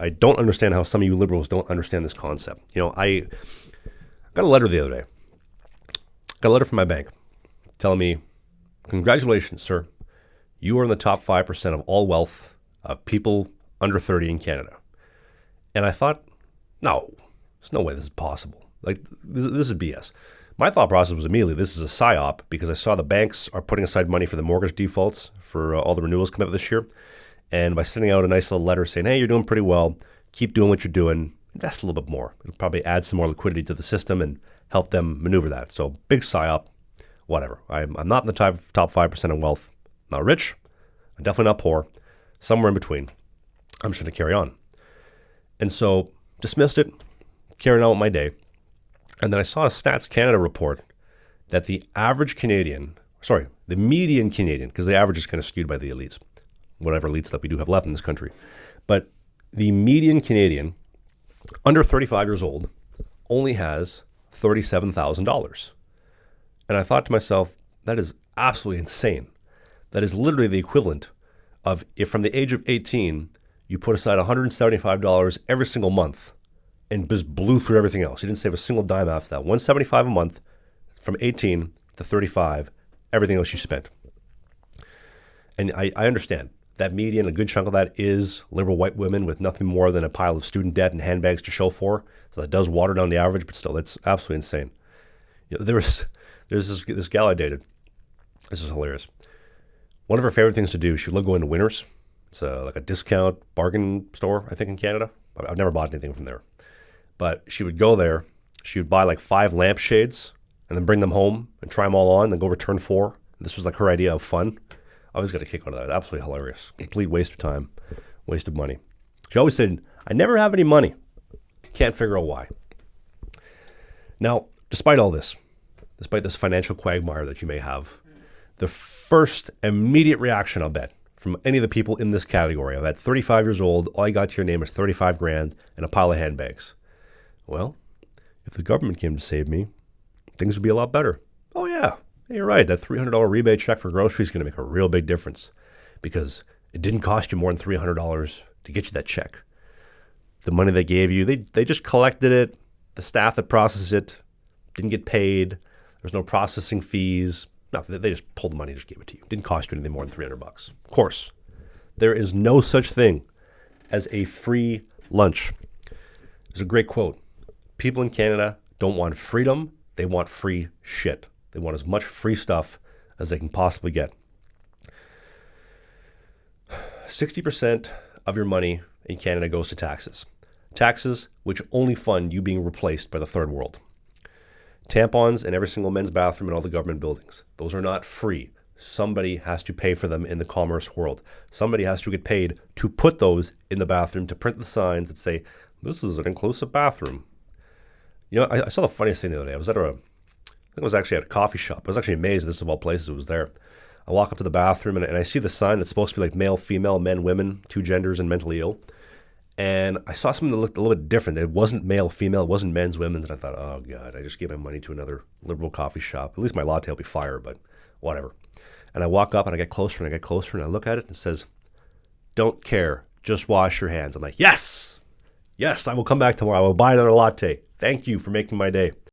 I don't understand how some of you liberals don't understand this concept. I got a letter the other day. Got a letter from my bank telling me, congratulations, sir. You are in the top 5% of all wealth of people under 30 in Canada. And I thought, no, there's no way this is possible. Like, this is BS. My thought process was immediately, this is a psyop, because I saw the banks are putting aside money for the mortgage defaults for all the renewals coming up this year. And by sending out a nice little letter saying, hey, you're doing pretty well, keep doing what you're doing, invest a little bit more. It'll probably add some more liquidity to the system and help them maneuver that. So big psyop, whatever. I'm not in the top 5% of wealth. Not rich. I'm definitely not poor. Somewhere in between. I'm just going to carry on. And so dismissed it, carrying on with my day. And then I saw a Stats Canada report that the median Canadian, because the average is kind of skewed by the elites, whatever elites that we do have left in this country. But the median Canadian under 35 years old only has $37,000. And I thought to myself, that is absolutely insane. That is literally the equivalent of if from the age of 18, you put aside $175 every single month and just blew through everything else. You didn't save a single dime after that. $175 a month from 18 to 35, everything else you spent. And I understand that median, a good chunk of that is liberal white women with nothing more than a pile of student debt and handbags to show for. So that does water down the average, but still, that's absolutely insane. There's this gal I dated. This is hilarious. One of her favorite things to do, she loved going to Winners. It's like a discount bargain store, I think, in Canada. I've never bought anything from there. But she would go there. She would buy like 5 lampshades and then bring them home and try them all on, then go return 4. This was like her idea of fun. I always got a kick out of that. Absolutely hilarious. Complete waste of time, waste of money. She always said, I never have any money. Can't figure out why. Now, despite all this, despite this financial quagmire that you may have, the first immediate reaction, I'll bet, from any of the people in this category of at 35 years old, all you got to your name is 35 grand and a pile of handbags. Well, if the government came to save me, things would be a lot better. Oh yeah, you're right. That $300 rebate check for groceries is going to make a real big difference because it didn't cost you more than $300 to get you that check. The money they gave you, they just collected it. The staff that processed it didn't get paid. There's no processing fees. No, they just pulled the money and just gave it to you. Didn't cost you anything more than $300. Of course, there is no such thing as a free lunch. There's a great quote. People in Canada don't want freedom. They want free shit. They want as much free stuff as they can possibly get. 60% of your money in Canada goes to taxes. Taxes which only fund you being replaced by the third world. Tampons in every single men's bathroom in all the government buildings. Those are not free. Somebody has to pay for them in the commerce world. Somebody has to get paid to put those in the bathroom, to print the signs that say, this is an inclusive bathroom. I saw the funniest thing the other day. I think it was actually at a coffee shop. I was actually amazed this of all places it was there. I walk up to the bathroom and I see the sign that's supposed to be like male, female, men, women, 2 genders, and mentally ill. And I saw something that looked a little bit different. It wasn't male, female. It wasn't men's, women's. And I thought, oh, God, I just gave my money to another liberal coffee shop. At least my latte will be fire, but whatever. And I walk up and I get closer and I get closer and I look at it and it says, don't care. Just wash your hands. I'm like, yes, I will come back tomorrow. I will buy another latte. Thank you for making my day.